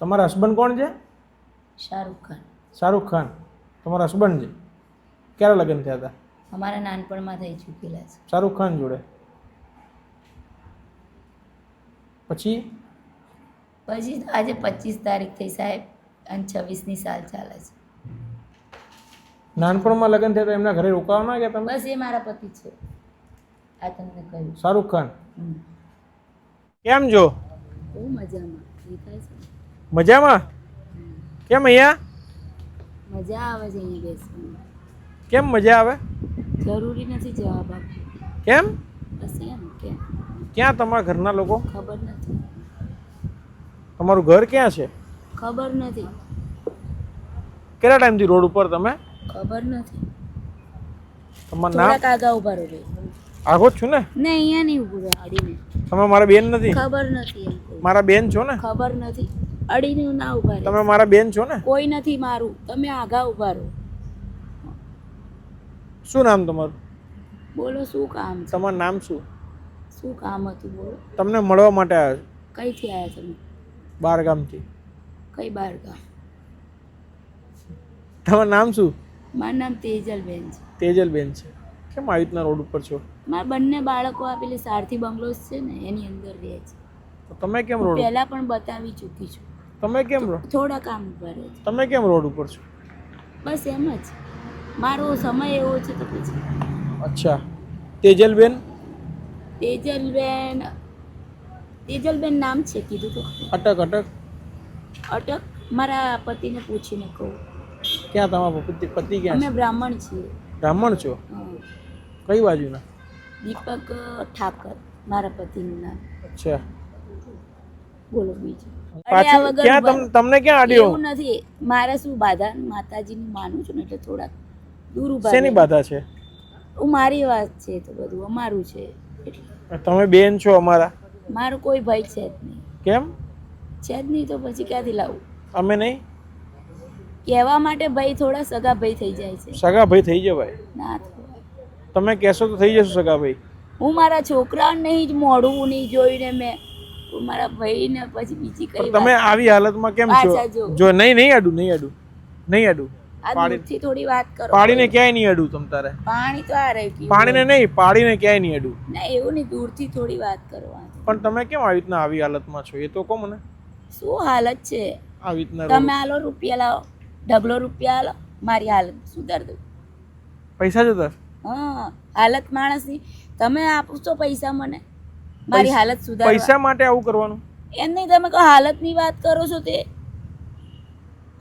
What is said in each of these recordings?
તમારા હસબન્ડ કોણ છે? શાહરુખ ખાન. શાહરુખ ખાન તમારા હસબન્ડ છે. ક્યારે લગ્ન થયા હતા? અમારા નાનપણમાં થઈ ચૂકેલા છે. શાહરુખ ખાન જોડે. પછી આજે 25 તારીખ થઈ સાહેબ અને 26મી સાલ ચાલે છે. નાનપણમાં લગ્ન થયા હતા એમના ઘરે રોકાવા ના ગયા તમે? બસ એ મારા પતિ છે. આ તમને કહ્યું. શાહરુખ ખાન કેમ છો? બહુ મજામાં. દેખાય છે મજામાં? કેમ અહીંયા મજા આવે છે અહીંયા બેસવાની. કેમ મજા આવે? જરૂરી નથી જવાબ આપવો. કેમ? બસ એમ કેમ ક્યાં તમારા ઘરના લોકો? ખબર નથી. તમારું ઘર ક્યાં છે? ખબર નથી. કેટલા ટાઈમથી રોડ ઉપર તમે? ખબર નથી. તમારું નામ? થોડાક આગા ઉભા રહો ભાઈ. આગો જ છું ને? ને અહીંયા નહીં ઊભું રહે અડીને. તમે મારા બેન નથી? ખબર નથી એમ કહું. મારા બેન છો ને? ખબર નથી. અડીને ના ઉભા રહે. તમે મારા બેન છો ને? કોઈ નથી મારું. તમે આગા ઉભા રહો. શું નામ તમારું? બોલો શું કામ છે? તમારું નામ શું? શું કામ હતું બોલો? તમને મળવા માટે આવ્યો છું. કઈથી આવ્યા તમે? બાર ગામથી. કઈ બાર ગામ? તમારું નામ શું? મારું નામ તેજલબેન છે. તેજલબેન છે. કેમ આવી રીતના રોડ ઉપર છો? મારા બંને બાળકો આપેલી સારથી બંગલોસ છે ને એની અંદર રહે છે. તો તમે કેમ રોડ? પહેલા પણ બતાવી ચૂકી છું. તમે કેમ રોડ? થોડા કામ ઉભા રહે છે. તમે કેમ રોડ ઉપર છો? બસ એમ જ. મારો સમય એવો છે તો પછી. અચ્છા. તેજલબેન? તેજલબેન નામ છે કીધું તો. અટક અટક. અટક મારા પતિને પૂછીને કહું. ક્યાં તમારા પતિ ક્યાં અમે છે? બ્રાહ્મણ છીએ. બ્રાહ્મણ છો? હા. કઈ બાજુના? દીપક ઠાકર મારા પતિનું નામ. અચ્છા. બોલો બીજું. પાછું ક્યાં તમને ક્યાં આડ્યો? એવું નથી. મારે શું બાધા માતાજીનું માનું છું ને એટલે થોડાક દૂર ઉભા શેની બાધા છે? હું મારી વાત છે તો બધું અમારું છે એટલે. તમે બેન છો અમારા? મારો કોઈ ભાઈ છે જ નહીં. કેમ? છે જ નહીં તો પછી ક્યાંથી લાવું? અમે નહીં? કહેવા માટે ભાઈ થોડા સગા ભાઈ થઈ જાય છે. સગા ભાઈ થઈ જવાય? ના થવાય. તમે કહેશો તો થઈ જશો સગા ભાઈ. હું મારા છોકરાને નહીં જ મોઢું નહીં જોઈને મેં મારા ભાઈને પછી બીજી કઈ તમે આવી હાલતમાં કેમ છો? જો નહીં આડું આ દૂરથી થોડી વાત કરો. પાડીને ક્યાંય નહીં આડું તમ તારે. પાણી તો આ રહ્યું. પાણીને નહીં, પાડીને ક્યાંય નહીં આડું. ના એવું નહીં, દૂરથી થોડી વાત કરવાની. પણ તમે કેમ આવી રીતના આવી હાલતમાં છો એ તો કહો મને. શું હાલત છે? આવી રીતના તમે આલો રૂપિયા લાવો, ઢગલો રૂપિયા આલો, મારી હાલત સુધાર દઉં. પૈસા જતા? હા, હાલત માણસની. તમે આપશો પૈસા મને, મારી હાલત સુધાર. પૈસા માટે આવું કરવાનું? એમ નહીં, તમે કહો હાલતની વાત કરો છો તે.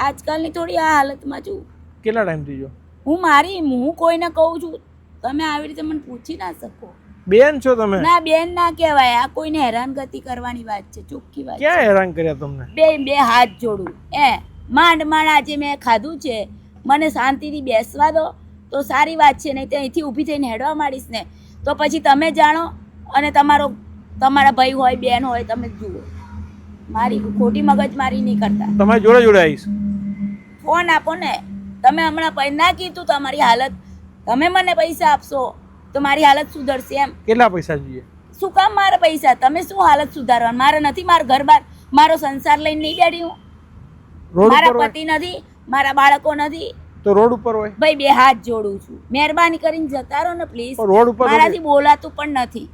આજકાલની થોડી આ હાલતમાં છું. કેટલા ટાઈમથી જો? હું કોઈને કહું છું, તમે આવી રીતે મને પૂછી ના શકો. બેન છો તમે? ના, બેન ના કહેવાય. આ કોઈને હેરાનગતિ કરવાની વાત છે, ચોખ્ખી વાત. ક્યાં હેરાન કર્યા તમને? બે હાથ જોડું. માંડ આજે મેં ખાધું છે, મને શાંતિથી બેસવા દો તો સારી વાત છે. નહીં તો અહીંથી ઊભી થઈને હેડવા માંડીશ ને તો પછી તમે જાણો અને તમારા ભાઈ હોય બેન હોય તમે જુઓ. મારી ખોટી મગજમારી નહીં કરતા. તમારી જોડે આવીશ. ફોન આપો ને. તમે હમણાં ના કીધું તમારી હાલત, તમે મને પૈસા આપશો તો મારી હાલત સુધરશે એમ. કેટલા પૈસા જોઈએ? શું કામ મારા પૈસા? તમે શું હાલત સુધારવાનું? મારે નથી. મારા ઘર બાર મારો સંસાર લઈને નહીં બેઠી હું. મારા પતિ નથી, મારા બાળકો નથી તો રોડ ઉપર હોય. ભાઈ બે હાથ જોડું છું, મહેરબાની કરીને જતા રહો ને પ્લીઝ. રોડ ઉપર મારાથી બોલાતું પણ નથી.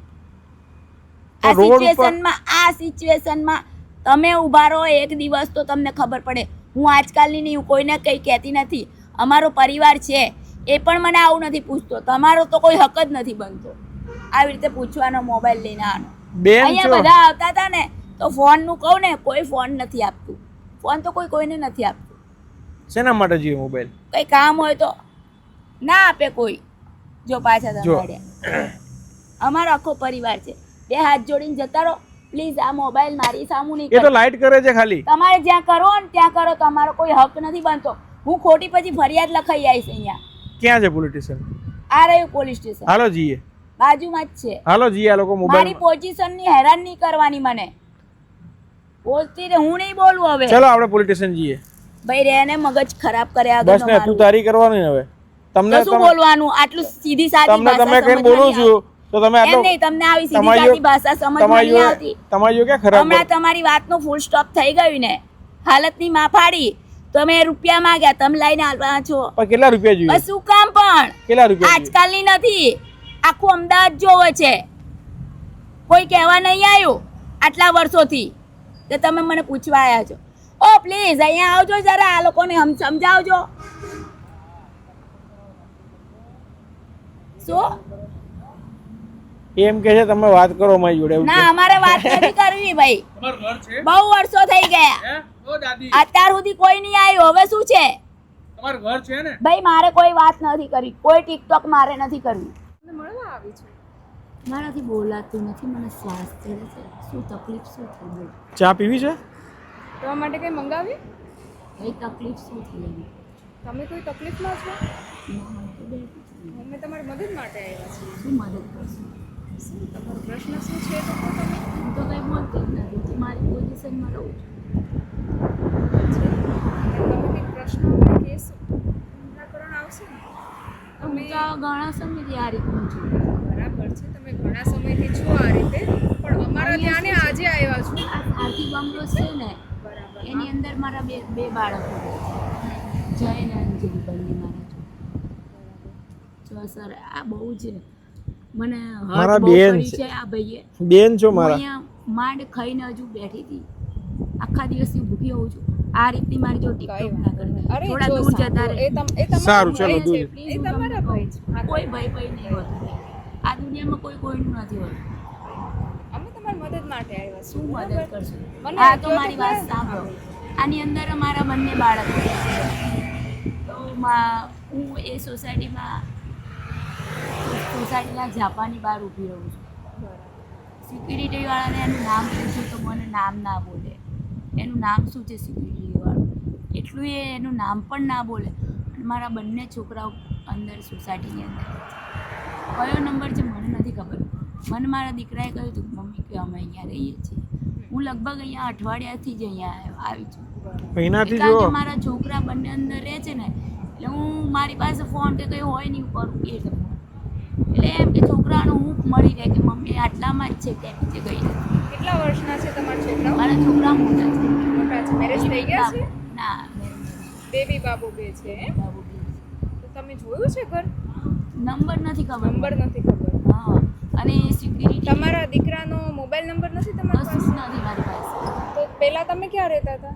આ સિચ્યુએશનમાં તમે ઉભા રહો એક દિવસ તો તમને ખબર પડે. હું આજકાલની નહીં, હું કોઈને કંઈ કહેતી નથી. અમારો પરિવાર છે એ પણ મને આવું નથી પૂછતો. તમારો તો કોઈ હક જ નથી બનતો આવી રીતે પૂછવાનો, મોબાઈલ લઈને આનો. અહીંયા બધા આવતા હતા ને તો ફોનનું કહું ને, કોઈ ફોન નથી આપતું. ફોન તો કોઈને નથી આપતું. શેના માટે જોઈએ મોબાઈલ? કઈ કામ હોય તો ના આપે કોઈ. જો પાછા તમે અમારો આખો પરિવાર છે. બે હાથ જોડીને જતા રહો પ્લીઝ. આ મોબાઈલ મારી સામું નહીં. એ તો લાઈટ કરે છે ખાલી. તમારે જ્યાં કરો ને ત્યાં કરો, તમારો કોઈ હક નથી બનતો. હું ખોટી પછી ફરિયાદ લખાઈ આવીશ અહીંયા. ક્યાં છે પોલીસ સ્ટેશન? આ રહ્યું પોલીસ સ્ટેશન. હાલો જઈએ. બાજુમાં જ છે. હાલો જઈએ. આ લોકો મોબાઈલ મારી પોઝિશન ની હેરાન નહીં કરવાની મને. બોલતી રે, હું નહીં બોલું હવે. ચલો આપણે પોલીસ સ્ટેશન જઈએ. ભાઈ રેને મગજ ખરાબ કર્યા બસ ને, તું તારી કરવાની હવે. તમને શું બોલવાનું? આટલું સીધી સાદી ભાષા તમે કઈ બોલું છું તો તમે આટલો નહીં. તમને આવી સીધી સાદી ભાષા સમજમાં નહીં આવતી. તમારી જો કે ખરાબ. હમણાં તમારી વાતનું ફૂલ સ્ટોપ થઈ ગયું ને હાલતની માફાડી તમે રૂપિયા માંગ્યા તમે લઈને આવવાના છો પણ કેટલા રૂપિયા જોઈએ? બસ શું કામ પણ કેટલા રૂપિયા જોઈએ? આજકાલની નથી, આખું અમદાવાદ જોવે છે. કોઈ કહેવા નહીં આવ્યું આટલા વર્ષોથી કે તમે મને પૂછવા આવ્યા છો. ઓ પ્લીઝ અહીંયા આવજો જરા, આ લોકોને સમજાવજો. શું એમ કે છે તમે વાત કરો મારી જોડે એવું ના, કે? અમારે વાત નથી કરવી ભાઈ. તમારું ઘર છે બહુ વર્ષો થઈ ગયા, હે ઓ દાદી અત્યાર સુધી કોઈ નહીં આવ્યું. હવે શું છે તમારું ઘર છે ને ભાઈ? મારે કોઈ વાત નથી કરી, કોઈ ટિકટોક મારે નથી કરવી. મળવા આવી છું. મારાથી બોલાતું નથી, મને શ્વાસ ચડે છે. શું તકલીફ શું થઈ ગઈ? ચા પીવી છે? તમારા માટે કંઈ મંગાવી? કઈ તકલીફ શું થઈ ગઈ? તમે કોઈ તકલીફમાં છો? મને તો બેઠી છું. અમે તમારી મદદ માટે આવ્યા છીએ. શું મદદ કરશું? શું તમારો પ્રશ્ન શું છે તો કહો તમે. હું તો કંઈ બોલતી જ નથી, હું મારી પોઝિશનમાં રહું છું. તમે કંઈક પ્રશ્ન અમને કહેશો નિરાકરણ આવશે ને. હું તો આ ઘણા સમયથી આ રીતનું છું. બરાબર છે, તમે ઘણા સમયથી છો આ રીતે, પણ અમારા ત્યાં ને આજે આવ્યા છું. આ આરતી બંગલો છે ને, બરાબર. એની અંદર મારા બે બાળકો રહે છે, જય અને અંજલિ બંને મારા છો. જો સર આ બહુ છે મને મારા હર્ટ બહુ બેન કરી છે. છે આ ભાઈએ. બેન છો હું મારા. અહીંયા માંડ ખાઈને હજુ બેઠી હતી, આખા દિવસથી ભૂખી હોઉં છું. આ રીતની મારી જો કઈ ટિકટોક ના વાંધો નહીં. કરે, અરે થોડા જો દૂર જતા સાંભળો, રહે. એ તમારા સારું, ચલો, ભાઈ દૂર. છે. Please, એ હું તમારા તમને ભાઈ કહું. છે. હા, કોઈ ભાઈ નહીં હોતું. આ દુનિયામાં કોઈ કોઈનું નથી હોતું. અમે તમારી મદદ માટે આવ્યા શું છું. મદદ કરશું? મને હા તો જો મારી તમે- વાત સાંભળો. આની અંદર અમારા બંને બાળકો છે. તો હું એ સોસાયટીના જાપાની બહાર ઊભી રહું છું. સિક્યુરિટી વાળાને એનું નામ પૂછ્યું તો મને નામ ના બોલે. એનું નામ શું છે સિક્યુરિટી વાળું, એટલું એનું નામ પણ ના બોલે. અને મારા બંને છોકરાઓ અંદર સોસાયટીની અંદર કયો નંબર છે મને નથી ખબર. મને મારા દીકરાએ કહ્યું હતું મમ્મી કે અમે અહીંયા રહીએ છીએ. હું લગભગ અહીંયા અઠવાડિયાથી જ અહીંયા આવી છું. મહિનાથી કારણ જો કે મારા છોકરા બંને અંદર રહે છે ને, એટલે હું મારી પાસે ફોન કે કંઈ હોય નહીં કરું એટલે ફોન. એટલે એમ કે છોકરાનો હું મળી રહે કે મમ્મી આટલામાં જ છે ત્યાં નીચે ગઈ નથી. કેટલા વર્ષના છે તમારા છોકરાઓ? મારા છોકરા મોટા છે. મોટા છે. મેરેજ થઈ ગયા છે? ના બેબી બાબુ બે છે એમ? બાબુ બે છે. તો તમે જોયું છે ઘર? નંબર નથી ખબર. નંબર નથી ખબર. હા, અને સિક્યુરિટી તમારા દીકરાનો મોબાઈલ નંબર નથી તમારી કશું પાસે? જ નથી મારી પાસે. તો પહેલા તમે ક્યાં રહેતા હતા?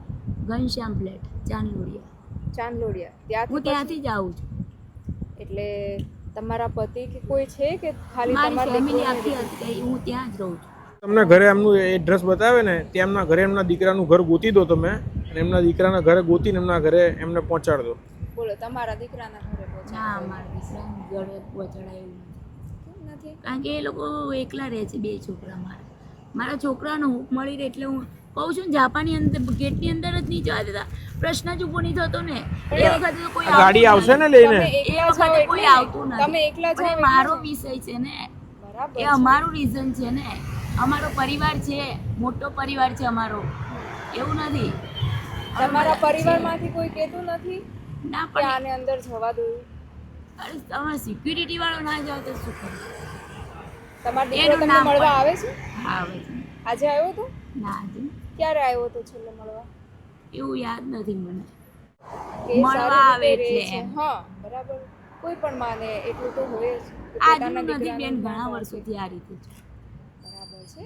ઘનશ્યામ ફ્લેટ ચાંદલોડિયા. ચાંદલોડિયા. હું ત્યાંથી ત્યાંથી જ આવું છું. પછી- એટલે તમારા પતિ કે કોઈ છે કે ખાલી મારી તમારા ફેમિલી દીકરો આખી હતી, હું ત્યાં જ રહું છું. તમને ઘરે એમનું એડ્રેસ બતાવે ને ત્યાં એમના ઘરે એમના દીકરાનું ઘર ગોતી દો તમે, અને એમના દીકરાના ઘરે ગોતીને એમના ઘરે એમને પહોંચાડ દો. બોલો તમારા દીકરાના ઘરે ના, પહોંચાડો? મારા દીકરાને ઘરે પહોંચાડાય એવું નથી. કેમ નથી? કારણ કે એ લોકો એકલા રહે છે, બે છોકરા મારા. મારા છોકરાનો હૂંફ મળી રહે એટલે હું કહું છું ને, જાપાની અંદર ગેટની અંદર જ નહીં જવા દેતા. પ્રશ્ન જ ઊભો નહીં થતો ને એ વખતે તો કોઈ ગાડી આવતું આવશે ને નથી. લઈને. તમે એ એકલા જાઓ વખતે કોઈ એટલે આવતું નહીં. નથી. તમે એકલા પણ જાઓ એ એટલે મારો નહીં. વિષય છે ને, બરાબર એ છે. અમારું રીઝન છે ને, અમારો પરિવાર છે, મોટો પરિવાર છે અમારો, એવું નથી. તમારા પરિવારમાંથી કોઈ કહેતું નથી ના કે પણ આને અંદર જવા દો? અરે તમે સિક્યુરિટી વાળો ના જાઓ તો શું કરું? તમારો દીકરો એનું તમને નામ મળવા પણ- આવે છે? હા, આવે છે. આજે આવ્યો તો? ના જ ક્યારે આવ્યો તો છેલ્લે મળવા? એવું યાદ નથી મને. કે મળવા સારી આવે રીતે રહે એટલે છે? એમ. હા, બરાબર. કોઈ પણ માને એટલું તો હોય જ કે આજનું પોતાના નથી દીકરાને બેન, ઘણા માન આપે. વર્ષોથી આ રીતે છે. બરાબર છે.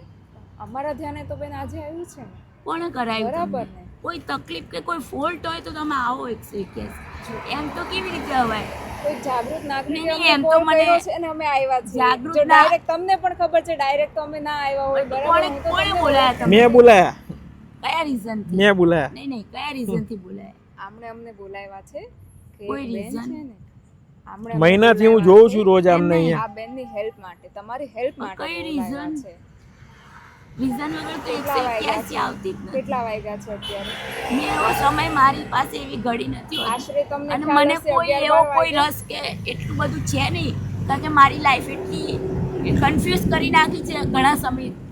અમારા ધ્યાને તો બેન આજે આવ્યું છે ને. કોણે કરાયું બરાબર તમને? ને. કોઈ તકલીફ કે કોઈ ફોલ્ટ હોય તો તમે આવો 181. એમ તો કેવી રીતે અવાય? કોઈ જાગૃત નાગરિકે નહીં, અમને એમ તો call મને કર્યો છે અને અમે આવ્યા છીએ. જાગૃત જો ના- ડાયરેક્ટ તમને પણ ખબર છે, ડાયરેક્ટ તો અમે ના આવ્યા હોય. બરાબર, કોણે હું તો કોણે તમને બોલાયા તમને? મેં બોલાયા. કયા રીઝન થી? મેં બોલાયા. નહીં નહીં, કયા રીઝન થી બોલાયા? આમણે અમને બોલાવ્યા છે કે કોઈ એક બેન reason? છે ને, આમણે અમને મહિનાથી હું બોલાવ્યા જોઉં છે. છું રોજ આમને એમ નહીં. અહીંયા. આ બેનની હેલ્પ માટે, તમારી હેલ્પ પણ માટે કઈ બોલાવ્યા reason? છે. રીઝન વગર તો કેટલા વાગ્યા 181 આવતી જ નથી. કેટલા વાગ્યા છે અત્યારે? મેં એવો સમય મારી પાસે એવી ઘડી નથી હોતી. આશરે તમને અને ખ્યાલ મને હશે કોઈ 11 એવો કોઈ વાગ્યા. રસ કે એટલું બધું છે નહીં, કારણ કે મારી લાઈફ એટલી કન્ફ્યુઝ કરી નાખી છે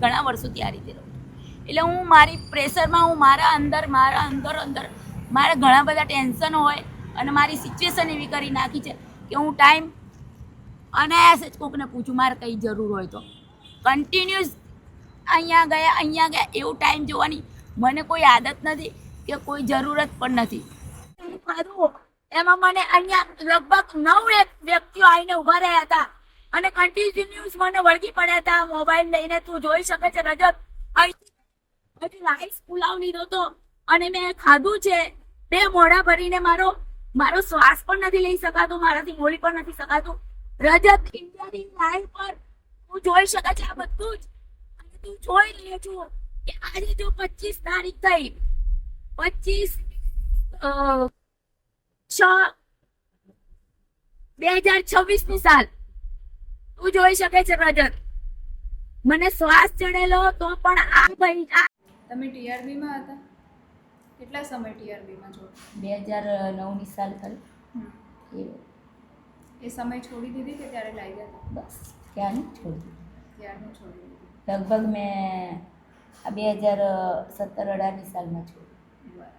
ઘણા વર્ષોથી આ રીતે રહું છું. એટલે હું મારી પ્રેશરમાં હું મારા અંદર મારા ઘણા બધા ટેન્શન હોય, અને મારી સિચ્યુએશન એવી કરી નાખી છે કે હું ટાઈમ અનાયાસ જ કોકને પૂછું મારે કંઈ જરૂર હોય તો. કન્ટિન્યુઅસ અહીંયા ગયા એવું ટાઈમ જોવાની મને કોઈ આદત નથી કે કોઈ જરૂરત પણ નથી. મારું એમાં મને અહીંયા લગભગ 9 વ્યક્તિઓ આવીને ઉભા રહ્યા હતા અને કન્ટિન્યુઅસ મને વળગી પડ્યા હતા મોબાઈલ લઈને. તું જોઈ શકે છે રજત, હજી રાઈસ પુલાવ લીધો તો અને મેં ખાધું છે. 2 મોઢા ભરીને મારો શ્વાસ પણ નથી લઈ શકાતો, મારાથી બોલી પણ નથી શકાતું. રજત, ઇન્ડિયાની લાઈવ પર તું જોઈ શકે છે આ બધું જ. અને તું જોઈ રહ્યો છું કે આજે જો 25 તારીખ થઈ, 25/6/2026 ની સાલ, તું જોઈ શકે છે રજત. મને શ્વાસ ચડેલો તો પણ આ ભાઈ તમે ટીઆરબીમાં હતા? કેટલા સમય ટીઆરબીમાં છો? 2009 ની સાલ કરી એ સમય છોડી દીધી કે ત્યારે લાગ્યા હતા? બસ ક્યાંની છોડી ત્યારનું છોડી દીધી. લગભગ મેં આ 2017-18 ની સાલમાં છોડી બરાબર.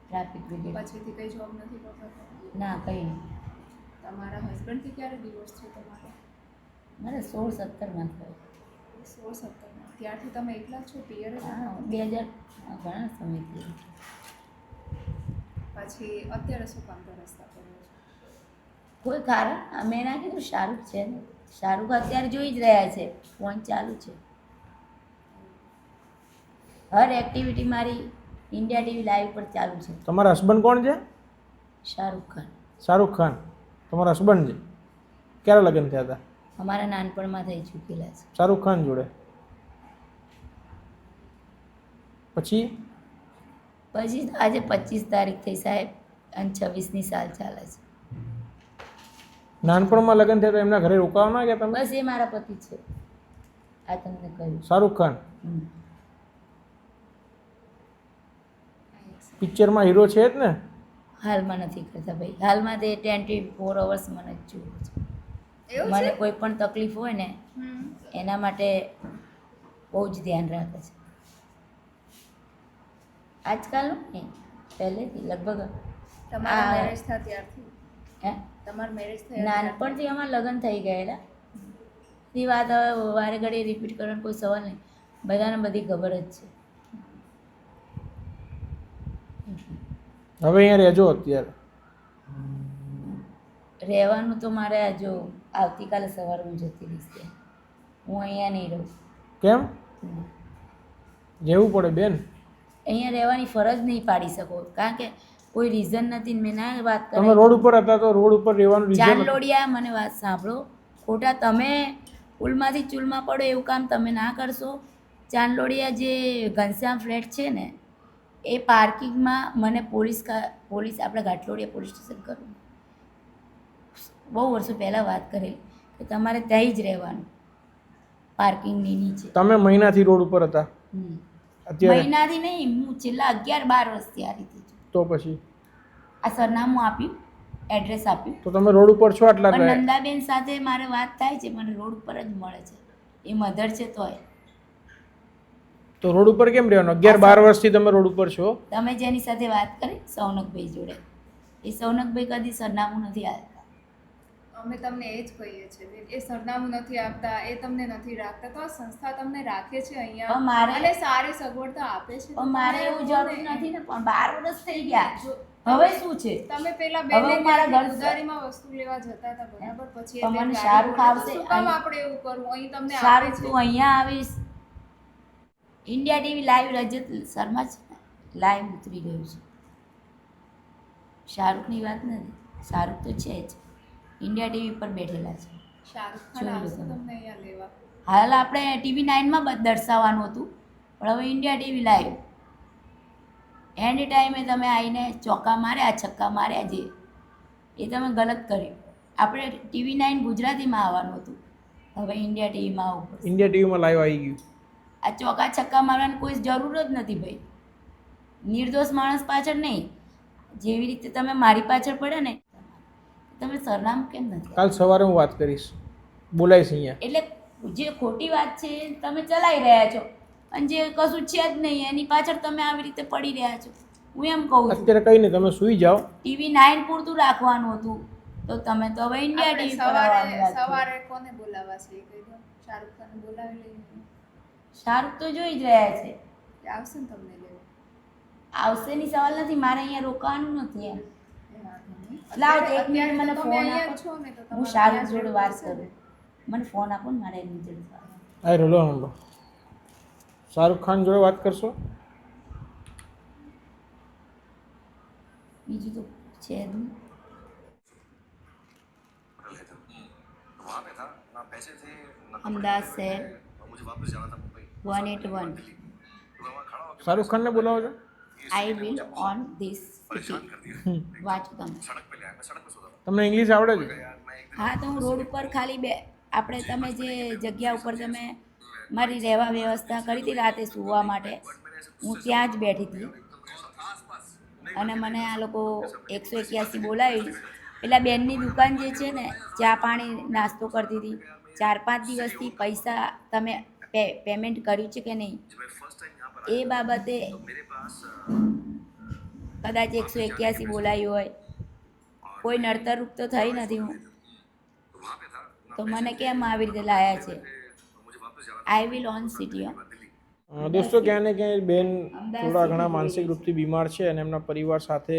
Traffic brigade. પછીથી કઈ જોબ નથી કરતા? ના કંઈ નહીં. તમારા હસબન્ડથી ક્યારે ડિવોર્સ થયો તમારો? મારે 16-17 માં થયો. 16-17માં. ત્યારથી તમે એકલા જ છો? પિયર જ હા, હતા? 2000 ઘણા સમયથી. પછી અત્યારે શું કામ રસ્તા પર છો? કોઈ કારણ મેં ના કીધું શાહરૂખ છે ને, શાહરૂખ અત્યારે જોઈ જ રહ્યા છે, ફોન ચાલુ છે. હર એક્ટિવિટી મારી ઇન્ડિયા ટીવી લાઈવ પર ચાલુ છે. તમારા હસબન્ડ કોણ છે? શાહરૂખ ખાન. શાહરૂખ ખાન તમારા હસબન્ડ છે? ક્યારે લગ્ન થયા હતા? અમારા નાનપણમાં થઈ ચૂકેલા છે. શાહરૂખ ખાન જોડે. પછી આજે 25 તારીખ થઈ સાહેબ અને 26ની સાલ ચાલે છે. નાનપણમાં લગ્ન થયા તો એમના ઘરે રોકાવા ના ગયા તમે? બસ એ મારા પતિ છે. આ તમને કહ્યું. શાહરૂખ ખાન હમ. પિક્ચરમાં હીરો છે જ ને? હાલમાં નથી કરતા ભાઈ. હાલમાં તે 24 અવર્સ મને જ જોવું છે. એવું મને છે? કોઈ પણ તકલીફ હોય ને એના માટે બહુ જ ધ્યાન રાખે છે. આજકાલનું નહીં, પહેલેથી લગભગ તમારા આ- મેરેજ થયા ત્યારથી? હે તમારા મેરેજ થયા નાનપણથી અમારા લગ્ન થઈ ગયેલા. એ વાત હવે વારે ઘડીએ રિપીટ કરવાનો કોઈ સવાલ નહીં, બધાને બધી ખબર જ છે. હવે અહીંયા રહેજો અત્યારે. રહેવાનું તો મારે આ જો આવતીકાલે સવારે હું જતી રહીશ ત્યાં. હું અહીંયા નહીં રહું. કેમ રહેવું પડે બેન? અહીંયા રહેવાની ફરજ નહીં પાડી શકો, કારણ કે કોઈ રીઝન નથી. મેં ના વાત તમે કરી રોડ ઉપર હતા તો રોડ ઉપર રહેવાનું રીઝન? ચાંદલોડિયા, મને વાત સાંભળો. ખોટા તમે પુલમાંથી ચૂલમાં પડો એવું કામ તમે ના કરશો. ચાંદલોડિયા જે ઘનશ્યામ ફ્લેટ છે ને એ પાર્કિંગમાં મને પોલીસ આપણે ઘાટલોડિયા પોલીસ સ્ટેશન કરું બહુ વર્ષો પહેલાં વાત કરેલી કે તમારે ત્યાં જ રહેવાનું પાર્કિંગની નીચે. તમે મહિનાથી રોડ ઉપર હતા? અત્યારે મહિનાથી નહીં, હું છેલ્લા 11-12 વર્ષથી આ રીતે છું. તો પછી આ સરનામું આપ્યું, એડ્રેસ આપ્યું, તો તમે રોડ ઉપર છો આટલા પણ ગયા? નંદાબેન સાથે મારે વાત થાય છે, મને રોડ ઉપર જ મળે છે. એ મધર છે તોય. તો રોડ ઉપર કેમ રહેવાનું? 11-12 વર્ષથી તમે રોડ ઉપર છો? તમે જેની સાથે વાત કરી સૌનકભાઈ જોડે, એ સૌનકભાઈ કદી સરનામું નથી આપતા. અમે તમને એ જ કહીએ છીએ, એ સરનામું નથી આપતા, એ તમને નથી રાખતા, તો આ સંસ્થા તમને રાખે છે અહીંયા પણ મારે- અને સારી સગવડતા આપે છે. પણ મારે એવું જરૂર નથી ને, પણ 12 વર્ષ થઈ ગયા, હવે શું છે? તમે પેલા હવે બેને મારા ઘર- ઉધારીમાં વસ્તુ લેવા જતા હતા બરાબર, પછી પણ એટલે મને ગાડી શાહરૂખ બોલે, તો આવશે શું કામ અહીં- આપણે એવું કરવું? અહીં તમને આપે સારું, છે. તું અહીંયા આવીશ. ઇન્ડિયા ટીવી લાઈવ રજત શર્મા છે ને લાઈવ ઉતરી ગયું છે. શાહરૂખની વાત નથી, શાહરૂખ તો છે જ, ઇન્ડિયા ટીવી પર બેઠેલા છે. શાહરૂખ ખાન જોઈ લો આવશે તમે. તમને અહીંયા લેવા? હાલ આપણે TV9 માં દર્શાવવાનું હતું, પણ હવે ઇન્ડિયા ટીવી લાઈવ એની ટાઈમે તમે આવીને ચોક્કા માર્યા, છક્કા માર્યા, જે એ તમે ગલત કર્યું. આપણે TV9 ગુજરાતીમાં આવવાનું હતું, હવે ઇન્ડિયા ટીવીમાં આવવું પડશે. ઇન્ડિયા ટીવીમાં લાઈવ આવી ગયું. આ ચોક્કા છક્કા મારવાની કોઈ જરૂર જ નથી ભાઈ. નિર્દોષ માણસ પાછળ નહીં, જેવી રીતે તમે મારી પાછળ પડે ને, તમે સરનામું કેમ નથી? કાલ સવારે હું વાત કરીશ, બોલાઈશ અહીંયા. એટલે જે ખોટી વાત છે એ તમે ચલાવી રહ્યા છો, અને જે કશું છે જ નહીં એની પાછળ તમે આવી રીતે પડી રહ્યા છો. હું એમ કહું છું અત્યારે કંઈ નહીં, તમે સૂઈ જાઓ. TV9 પૂરતું રાખવાનું હતું, તો તમે તો હવે ઇન્ડિયા આપણે ટીવી પર આવવાનું સવારે રાખ્યું. સવારે કોને બોલાવવા છે એ કહી દો. શાહરૂખ ખાનને બોલાવી લઈએ. શાહરૂખ તો જોઈ જ રહ્યા છે. એ આવશે ને તમને લેવા? આવશેની સવાલ નથી, મારે અહીંયા રોકાવાનું નથી એમ. એ વાંધો નહીં. લાવ તો એક અત્યારે મિનિટ મને તો તમે ફોન અહીંયા આપો. જ છો ને, તો હું તમારે શાહરુખ ત્યાં જ જોડે રહેવું વાત પડશે ને. કરું. મને ફોન આપો ને, મારે એની જોડે વાત. આ રોલો હમણાં શાહરુખ ખાન જોડે વાત કરશો? બીજું તો છે જ નહીં. वहाँ पे था ना पैसे थे ना અમદાવાદ શહેર और मुझे वापस जाना था मुंबई 181. तो मैं वहाँ खड़ा होकर શાહરુખ ખાનને બોલાવો છો? આઈ વિલ ઓન ધીસ परेशान कर दिया વાંચો તમે. सड़क पे ले आया मैं सड़क पे सोता था તમને ઇંગ્લિશ આવડે છે? यार मैं एक હા, તો હું રોડ ઉપર ખાલી આપણે તમે જે જગ્યા ઉપર તમે મારી રહેવા વ્યવસ્થા કરી હતી રાતે સૂવા માટે, હું ત્યાં જ બેઠી હતી અને મને આ લોકો 181 બોલાવી. પેલા બેનની દુકાન જે છે ને, ચા પાણી નાસ્તો કરતી હતી, 4-5 દિવસથી પૈસા તમે પેમેન્ટ કર્યું છે કે નહીં जब मैं फर्स्ट टाइम यहाँ पर એ બાબતે मेरे पास કદાચ 181 બોલાવી હોય. કોઈ નડતરરૂપ તો થઈ નથી હું, तो वहाँ पे था ना તો મને કેમ આવી રીતે લાયા છે? तो मुझे वापस जाना આઈ વિલ ઓન સિટી. દોસ્તો ક્યાં ને ક્યાંય બેન થોડા ઘણા માનસિક રૂપથી બીમાર છે અને એમના પરિવાર સાથે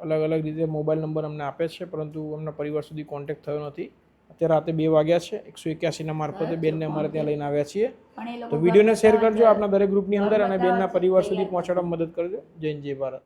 અલગ અલગ રીતે મોબાઈલ નંબર અમને આપે છે, પરંતુ એમના પરિવાર સુધી કોન્ટેક્ટ થયો નથી. અત્યારે રાતે 2 વાગ્યા છે. 181ના મારફતે બેનને અમારે ત્યાં લઈને આવ્યા છીએ. પણ એ લોકો તો વિડીયોને શેર કરજો આપના દરેક ગ્રુપની અંદર અને બેનના પરિવાર સુધી પહોંચાડવામાં મદદ કરજો. જય હિન્દ, જય ભારત.